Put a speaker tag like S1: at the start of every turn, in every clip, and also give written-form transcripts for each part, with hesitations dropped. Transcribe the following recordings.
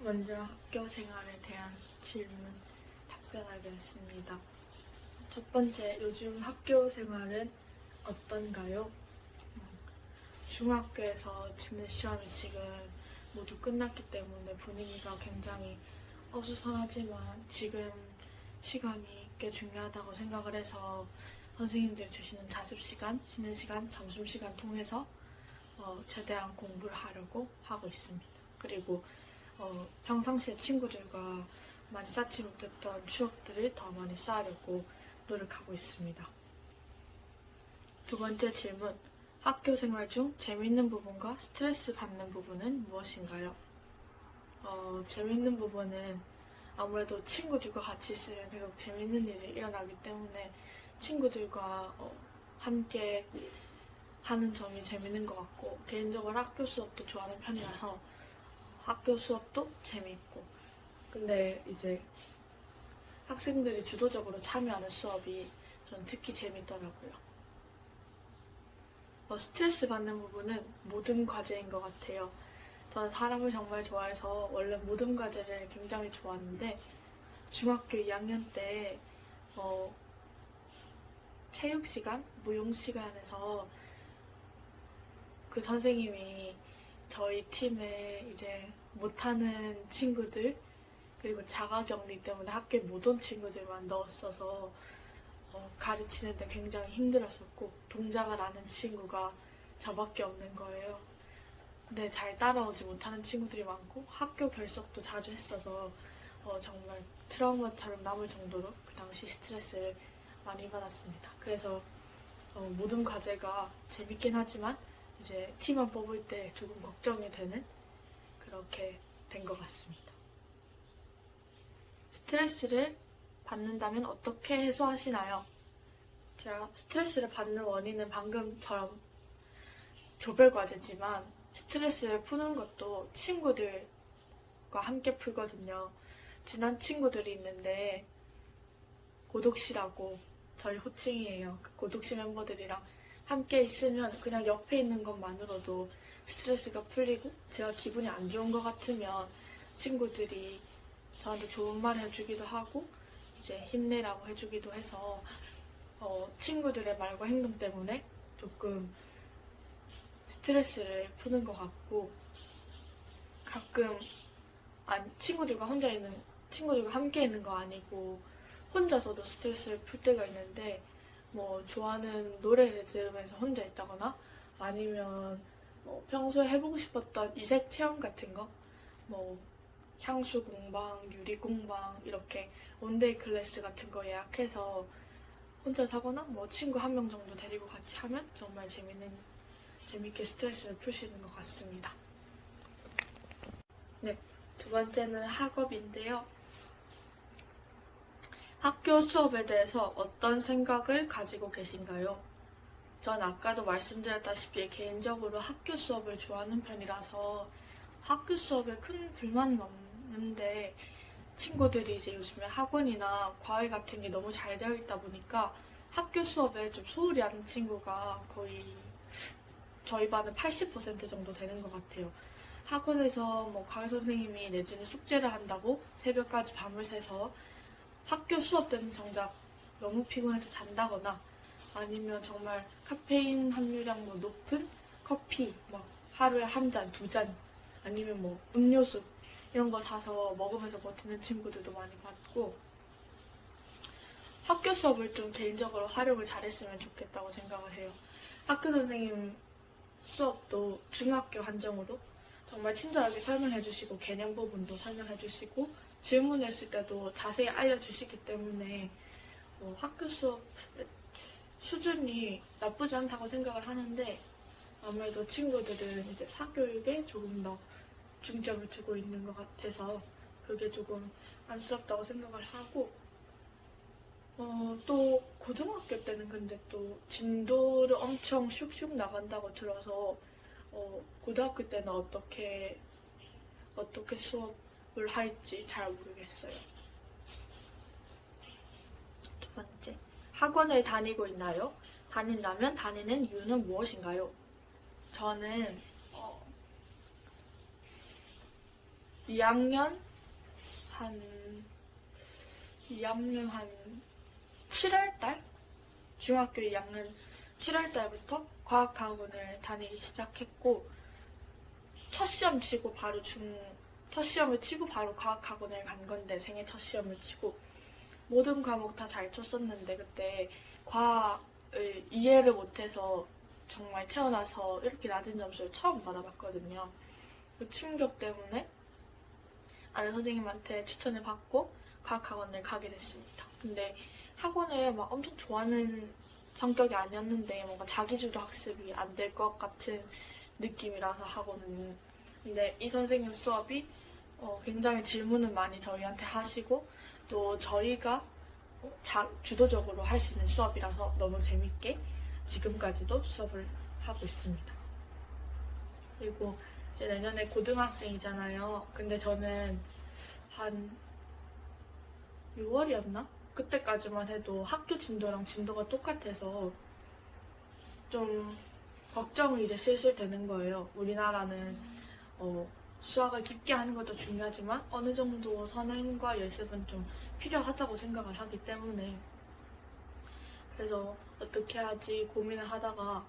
S1: 먼저 학교 생활에 대한 질문 답변하겠습니다. 첫 번째, 요즘 학교 생활은 어떤가요? 중학교에서 치는 시험이 지금 모두 끝났기 때문에 분위기가 굉장히 어수선하지만 지금 시간이 꽤 중요하다고 생각을 해서 선생님들이 주시는 자습시간, 쉬는 시간, 점심시간 통해서 최대한 공부를 하려고 하고 있습니다. 그리고 평상시에 친구들과 많이 쌓지 못했던 추억들을 더 많이 쌓으려고 노력하고 있습니다. 두 번째 질문, 학교 생활 중 재밌는 부분과 스트레스 받는 부분은 무엇인가요? 재밌는 부분은 아무래도 친구들과 같이 있으면 계속 재밌는 일이 일어나기 때문에 친구들과 함께 하는 점이 재밌는 것 같고, 개인적으로 학교 수업도 좋아하는 편이라서 학교 수업도 재밌고, 근데 이제 학생들이 주도적으로 참여하는 수업이 전 특히 재밌더라고요. 스트레스 받는 부분은 모든 과제인 것 같아요. 저는 사람을 정말 좋아해서 원래 모든 과제를 굉장히 좋아하는데 중학교 2학년 때 체육 시간, 무용 시간에서 그 선생님이 저희 팀에 이제 못하는 친구들 그리고 자가격리 때문에 학교에 못 온 친구들만 넣었어서 가르치는데 굉장히 힘들었었고 동작을 아는 친구가 저밖에 없는 거예요. 근데 잘 따라오지 못하는 친구들이 많고 학교 결석도 자주 했어서 정말 트라우마처럼 남을 정도로 그 당시 스트레스를 많이 받았습니다. 그래서 모든 과제가 재밌긴 하지만 이제 팀원 뽑을 때 조금 걱정이 되는 그렇게 된 것 같습니다. 스트레스를 받는다면 어떻게 해소하시나요? 제가 스트레스를 받는 원인은 방금처럼 조별 과제지만 스트레스를 푸는 것도 친구들과 함께 풀거든요. 친한 친구들이 있는데 고독시라고 저희 호칭이에요. 그 고독시 멤버들이랑 함께 있으면 그냥 옆에 있는 것만으로도 스트레스가 풀리고 제가 기분이 안 좋은 것 같으면 친구들이 저한테 좋은 말 해주기도 하고 이제 힘내라고 해주기도 해서 친구들의 말과 행동 때문에 조금 스트레스를 푸는 것 같고 가끔 친구들과 함께 있는 거 아니고 혼자서도 스트레스를 풀 때가 있는데 좋아하는 노래를 들으면서 혼자 있다거나 아니면 평소에 해보고 싶었던 이색 체험 같은 거 향수 공방, 유리 공방 이렇게 원데이 클래스 같은 거 예약해서 혼자 사거나 친구 한 명 정도 데리고 같이 하면 정말 재밌게 스트레스를 풀 수 있는 것 같습니다. 네, 두 번째는 학업인데요. 학교 수업에 대해서 어떤 생각을 가지고 계신가요? 전 아까도 말씀드렸다시피 개인적으로 학교 수업을 좋아하는 편이라서 학교 수업에 큰 불만은 없는데 친구들이 이제 요즘에 학원이나 과외 같은 게 너무 잘 되어 있다 보니까 학교 수업에 좀 소홀히 하는 친구가 거의 저희 반은 80% 정도 되는 것 같아요. 학원에서 과외 선생님이 내주는 숙제를 한다고 새벽까지 밤을 새서 학교 수업 때는 정작 너무 피곤해서 잔다거나 아니면 정말 카페인 함유량 높은 커피 하루에 한 잔, 두 잔 아니면 음료수 이런 거 사서 먹으면서 버티는 친구들도 많이 봤고 학교 수업을 좀 개인적으로 활용을 잘했으면 좋겠다고 생각을 해요. 학교 선생님 수업도 중학교 한정으로 정말 친절하게 설명해주시고 개념 부분도 설명해주시고 질문했을 때도 자세히 알려주시기 때문에 학교 수업 수준이 나쁘지 않다고 생각을 하는데 아무래도 친구들은 이제 사교육에 조금 더 중점을 두고 있는 것 같아서 그게 조금 안쓰럽다고 생각을 하고 또 고등학교 때는 근데 또 진도를 엄청 슉슉 나간다고 들어서 고등학교 때는 어떻게 수업을 할지 잘 모르겠어요. 두 번째, 학원을 다니고 있나요? 다닌다면 다니는 이유는 무엇인가요? 저는 2학년 한 7월달? 중학교 2학년 7월달부터 과학학원을 다니기 시작했고, 첫 시험을 치고 바로 과학학원을 간 건데, 생애 첫 시험을 치고 모든 과목 다 잘 쳤었는데, 그때 과학을 이해를 못해서 정말 태어나서 이렇게 낮은 점수를 처음 받아봤거든요. 그 충격 때문에 아는 선생님한테 추천을 받고 과학학원을 가게 됐습니다. 근데 학원을 막 엄청 좋아하는 성격이 아니었는데, 뭔가 자기주도 학습이 안 될 것 같은 느낌이라서 학원은. 근데 이 선생님 수업이 굉장히 질문을 많이 저희한테 하시고, 또 저희가 주도적으로 할 수 있는 수업이라서 너무 재밌게 지금까지도 수업을 하고 있습니다. 그리고 이제 내년에 고등학생이잖아요. 근데 저는 한 6월이었나? 그때까지만 해도 학교 진도랑 진도가 똑같아서 좀 걱정이 이제 슬슬 되는 거예요. 우리나라는 수학을 깊게 하는 것도 중요하지만 어느 정도 선행과 연습은 좀 필요하다고 생각을 하기 때문에, 그래서 어떻게 하지 고민을 하다가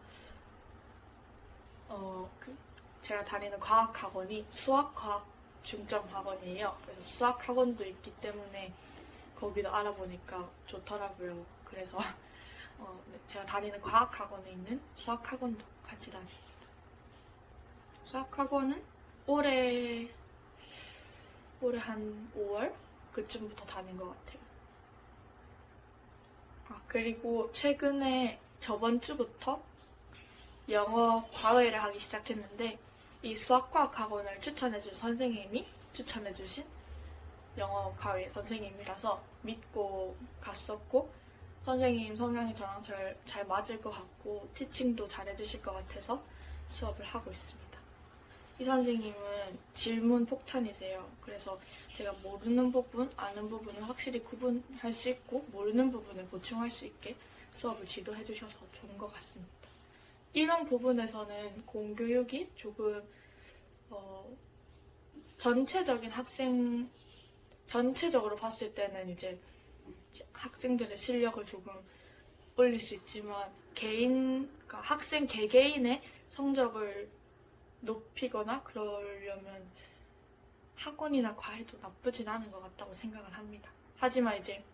S1: 제가 다니는 과학학원이 수학과학 중점학원이에요. 그래서 수학학원도 있기 때문에 거기도 알아보니까 좋더라고요. 그래서 제가 다니는 과학학원에 있는 수학학원도 같이 다닙니다. 수학학원은 올해 한 5월 그쯤부터 다닌 것 같아요. 그리고 최근에 저번 주부터 영어 과외를 하기 시작했는데, 이 수학과학 학원을 추천해준 선생님이 추천해주신 영어 과외 선생님이라서 믿고 갔었고, 선생님 성향이 저랑 잘 맞을 것 같고 티칭도 잘해주실 것 같아서 수업을 하고 있습니다. 이 선생님은 질문 폭탄이세요. 그래서 제가 모르는 부분, 아는 부분을 확실히 구분할 수 있고, 모르는 부분을 보충할 수 있게 수업을 지도해 주셔서 좋은 것 같습니다. 이런 부분에서는 공교육이 조금 전체적으로 봤을 때는 이제 학생들의 실력을 조금 올릴 수 있지만, 그러니까 학생 개개인의 성적을 높이거나 그러려면 학원이나 과외도 나쁘진 않은 것 같다고 생각을 합니다. 하지만 이제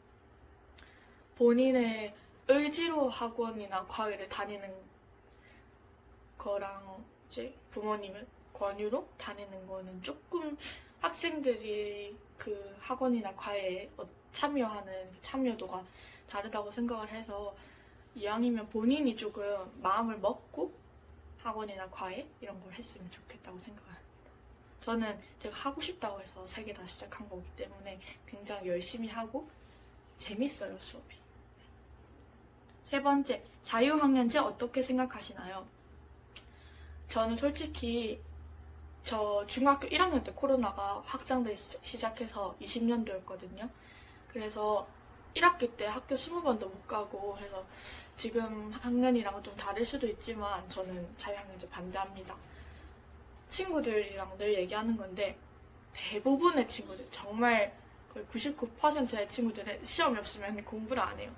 S1: 본인의 의지로 학원이나 과외를 다니는 거랑 이제 부모님의 권유로 다니는 거는 조금 학생들이 그 학원이나 과외에 참여하는 참여도가 다르다고 생각을 해서, 이왕이면 본인이 조금 마음을 먹고 학원이나 과외 이런 걸 했으면 좋겠다고 생각합니다. 저는 제가 하고 싶다고 해서 3개 다 시작한 거기 때문에 굉장히 열심히 하고 재밌어요, 수업이. 3번째, 자유학년제 어떻게 생각하시나요? 저는 솔직히 저 중학교 1학년 때 코로나가 확산되기 시작해서 20년도였거든요. 그래서 1학기 때 학교 20번도 못 가고 해서 지금 학년이랑은 좀 다를 수도 있지만 저는 자유학년제 반대합니다. 친구들이랑 늘 얘기하는 건데, 대부분의 친구들, 정말 거의 99%의 친구들은 시험이 없으면 공부를 안 해요.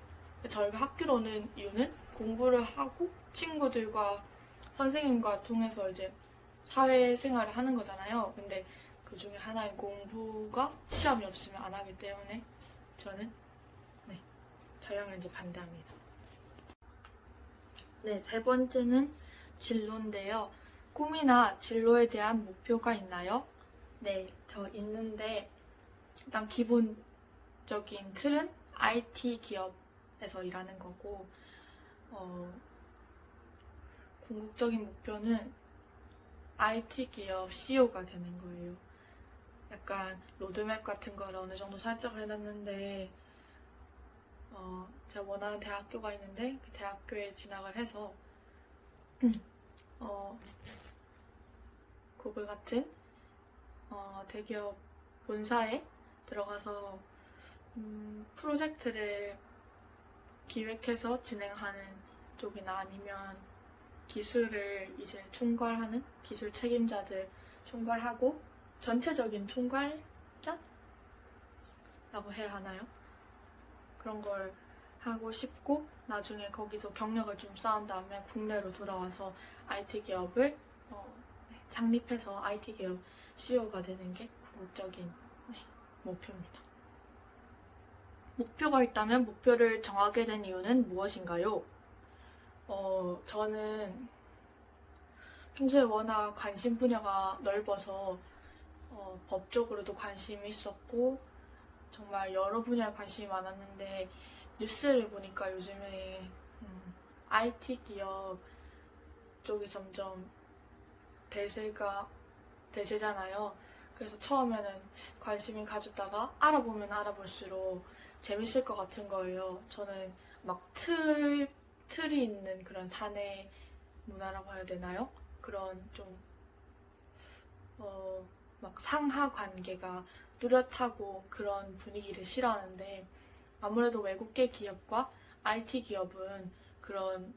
S1: 저희가 학교로 오는 이유는 공부를 하고 친구들과 선생님과 통해서 이제 사회생활을 하는 거잖아요. 근데 그 중에 하나인 공부가 시험이 없으면 안 하기 때문에 저는 자유학년제 반대합니다. 네, 3번째는 진로인데요. 꿈이나 진로에 대한 목표가 있나요? 네, 저 있는데, 일단 기본적인 틀은 IT 기업에서 일하는 거고, 궁극적인 목표는 IT 기업 CEO가 되는 거예요. 약간 로드맵 같은 걸 어느 정도 설정을 해놨는데, 제가 원하는 대학교가 있는데 그 대학교에 진학을 해서 구글 같은 대기업 본사에 들어가서 프로젝트를 기획해서 진행하는 쪽이나, 아니면 기술을 이제 총괄하는 기술 책임자들 총괄하고 전체적인 총괄자라고 해야 하나요? 그런 걸 하고 싶고 나중에 거기서 경력을 좀 쌓은 다음에 국내로 돌아와서 IT 기업을 창립해서 IT 기업 CEO가 되는 게 궁극적인 목표입니다. 목표가 있다면 목표를 정하게 된 이유는 무엇인가요? 저는 평소에 워낙 관심 분야가 넓어서 법적으로도 관심이 있었고 정말 여러 분야에 관심이 많았는데 뉴스를 보니까 요즘에 IT 기업 쪽이 점점 대세잖아요. 그래서 처음에는 관심을 가졌다가 알아보면 알아볼수록 재밌을 것 같은 거예요. 저는 막 틀이 있는 그런 사내 문화라고 해야 되나요? 그런 좀 막 상하 관계가 뚜렷하고 그런 분위기를 싫어하는데 아무래도 외국계 기업과 IT 기업은 그런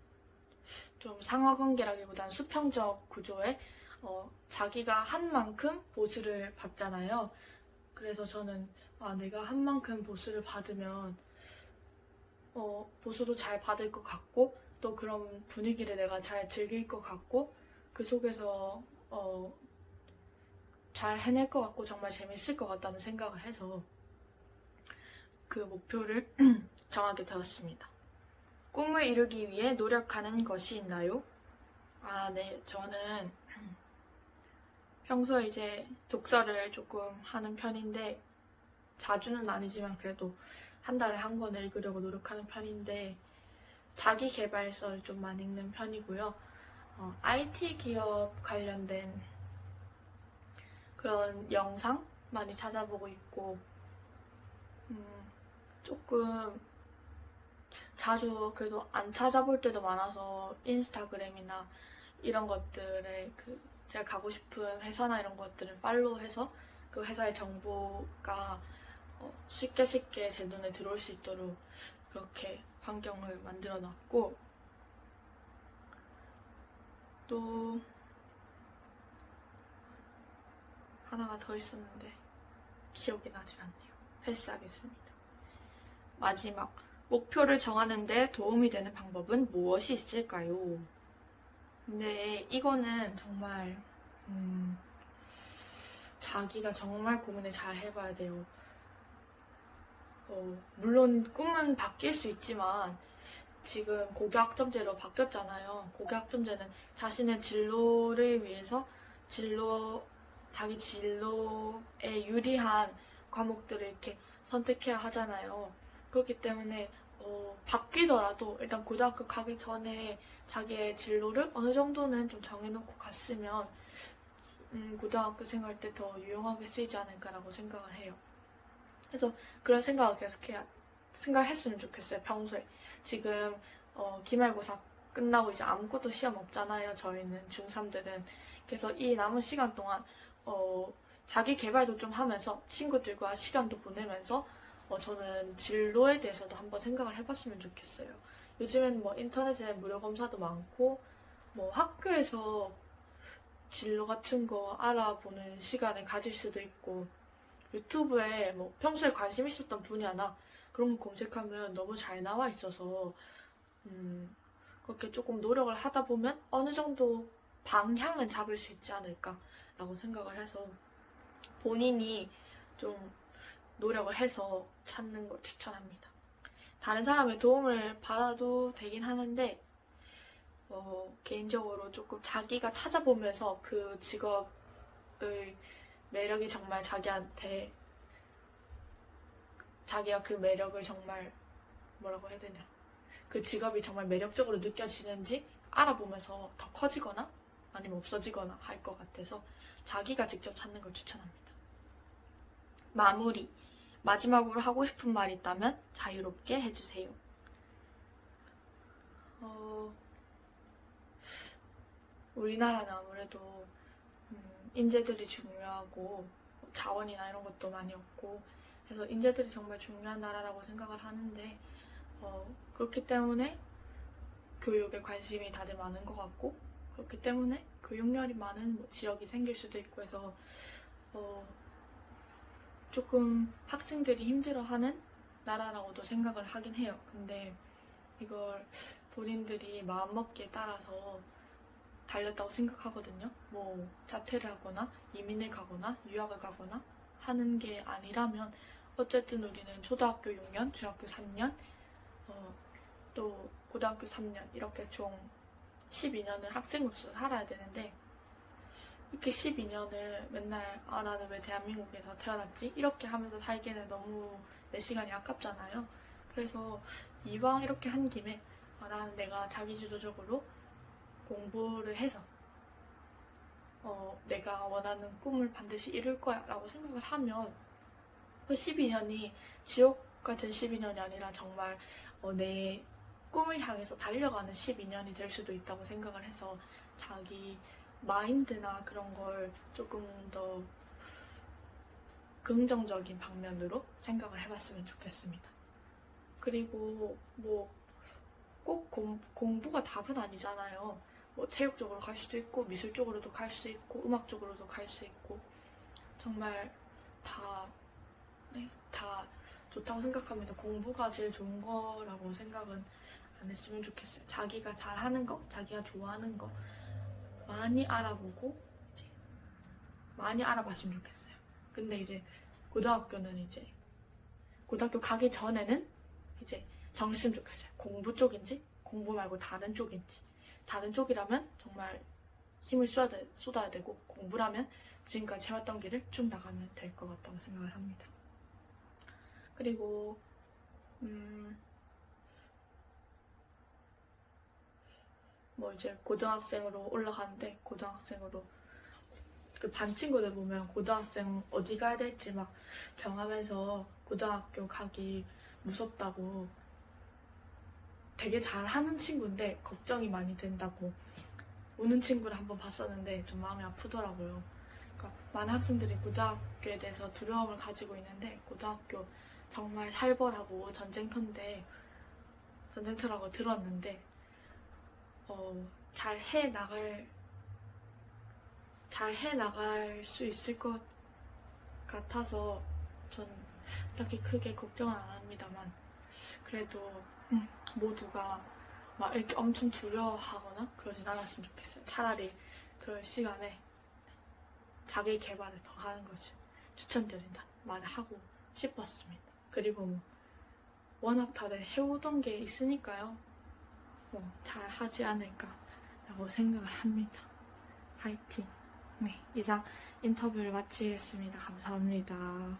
S1: 좀 상하 관계라기보단 수평적 구조에 자기가 한 만큼 보수를 받잖아요. 그래서 저는 내가 한 만큼 보수를 받으면 보수도 잘 받을 것 같고 또 그런 분위기를 내가 잘 즐길 것 같고 그 속에서 잘 해낼 것 같고 정말 재밌을 것 같다는 생각을 해서 그 목표를 정하게 되었습니다. 꿈을 이루기 위해 노력하는 것이 있나요? 네. 저는 평소에 이제 독서를 조금 하는 편인데 자주는 아니지만 그래도 한 달에 한 권 읽으려고 노력하는 편인데 자기 개발서를 좀 많이 읽는 편이고요. IT 기업 관련된 그런 영상 많이 찾아보고 있고 조금 자주 그래도 안 찾아볼 때도 많아서 인스타그램이나 이런 것들에 제가 가고 싶은 회사나 이런 것들을 팔로우해서 그 회사의 정보가 쉽게 제 눈에 들어올 수 있도록 그렇게 환경을 만들어 놨고 또 하나가 더 있었는데 기억이 나질 않네요. 패스하겠습니다. 마지막, 목표를 정하는데 도움이 되는 방법은 무엇이 있을까요? 근데 이거는 정말 자기가 정말 고민을 잘 해봐야 돼요. 물론 꿈은 바뀔 수 있지만 지금 고교학점제로 바뀌었잖아요. 고교학점제는 자신의 진로를 위해서 자기 진로에 유리한 과목들을 이렇게 선택해야 하잖아요. 그렇기 때문에 바뀌더라도 일단 고등학교 가기 전에 자기의 진로를 어느 정도는 좀 정해놓고 갔으면 고등학교 생활 때 더 유용하게 쓰이지 않을까라고 생각을 해요. 그래서 그런 생각을 생각했으면 좋겠어요. 평소에. 지금 기말고사 끝나고 이제 아무것도 시험 없잖아요. 저희는 중3들은. 그래서 이 남은 시간 동안 자기 개발도 좀 하면서 친구들과 시간도 보내면서 저는 진로에 대해서도 한번 생각을 해봤으면 좋겠어요. 요즘엔 뭐 인터넷에 무료 검사도 많고 뭐 학교에서 진로 같은 거 알아보는 시간을 가질 수도 있고 유튜브에 뭐 평소에 관심 있었던 분야나 그런 거 검색하면 너무 잘 나와 있어서 그렇게 조금 노력을 하다 보면 어느 정도 방향은 잡을 수 있지 않을까라고 생각을 해서 본인이 좀 노력을 해서 찾는 걸 추천합니다. 다른 사람의 도움을 받아도 되긴 하는데 개인적으로 조금 자기가 찾아보면서 그 직업의 매력이 정말 자기가 그 매력을 정말 뭐라고 해야 되냐 그 직업이 정말 매력적으로 느껴지는지 알아보면서 더 커지거나 아니면 없어지거나 할 것 같아서 자기가 직접 찾는 걸 추천합니다. 마무리. 마지막으로 하고 싶은 말이 있다면 자유롭게 해주세요. 우리나라는 아무래도 인재들이 중요하고 자원이나 이런 것도 많이 없고 그래서 인재들이 정말 중요한 나라라고 생각을 하는데 그렇기 때문에 교육에 관심이 다들 많은 것 같고 그렇기 때문에 교육열이 많은 지역이 생길 수도 있고 해서 조금 학생들이 힘들어하는 나라라고도 생각을 하긴 해요. 근데 이걸 본인들이 마음먹기에 따라서 달렸다고 생각하거든요. 뭐 자퇴를 하거나 이민을 가거나 유학을 가거나 하는 게 아니라면 어쨌든 우리는 초등학교 6년, 중학교 3년, 또 고등학교 3년 이렇게 총 12년을 학생으로서 살아야 되는데 이렇게 12년을 맨날 나는 왜 대한민국에서 태어났지? 이렇게 하면서 살기에는 너무 내 시간이 아깝잖아요. 그래서 이왕 이렇게 한 김에 나는 내가 자기주도적으로 공부를 해서 내가 원하는 꿈을 반드시 이룰 거야 라고 생각을 하면 그 12년이 지옥 같은 12년이 아니라 정말 내 꿈을 향해서 달려가는 12년이 될 수도 있다고 생각을 해서 자기 마인드나 그런 걸 조금 더 긍정적인 방면으로 생각을 해봤으면 좋겠습니다. 그리고 뭐 꼭 공부가 답은 아니잖아요. 뭐 체육 쪽으로 갈 수도 있고 미술 쪽으로도 갈 수 있고 음악 쪽으로도 갈 수 있고 정말 다 좋다고 생각합니다. 공부가 제일 좋은 거라고 생각은 안 했으면 좋겠어요. 자기가 잘하는 거, 자기가 좋아하는 거 많이 알아보고 많이 알아봤으면 좋겠어요. 근데 이제 고등학교는 이제 고등학교 가기 전에는 이제 정했으면 좋겠어요. 공부 쪽인지 공부 말고 다른 쪽인지. 다른 쪽이라면 정말 힘을 쏟아야 되고 공부라면 지금까지 해왔던 길을 쭉 나가면 될 것 같다고 생각을 합니다. 그리고 뭐 이제 고등학생으로 올라가는데 고등학생으로 그 반 친구들 보면 고등학생 어디 가야 될지 막 정하면서 고등학교 가기 무섭다고 되게 잘하는 친구인데 걱정이 많이 된다고 우는 친구를 한번 봤었는데 좀 마음이 아프더라고요. 그러니까 많은 학생들이 고등학교에 대해서 두려움을 가지고 있는데 고등학교 정말 살벌하고 전쟁터라고 들었는데 잘 해나갈 수 있을 것 같아서 전 딱히 크게 걱정은 안 합니다만 그래도 모두가 막 이렇게 엄청 두려워하거나 그러진 않았으면 좋겠어요. 차라리 그럴 시간에 자기 개발을 더 하는 것을 추천드린다 말을 하고 싶었습니다. 그리고 뭐 워낙 다들 해오던 게 있으니까요. 잘 하지 않을까라고 생각을 합니다. 화이팅! 네, 이상 인터뷰를 마치겠습니다. 감사합니다.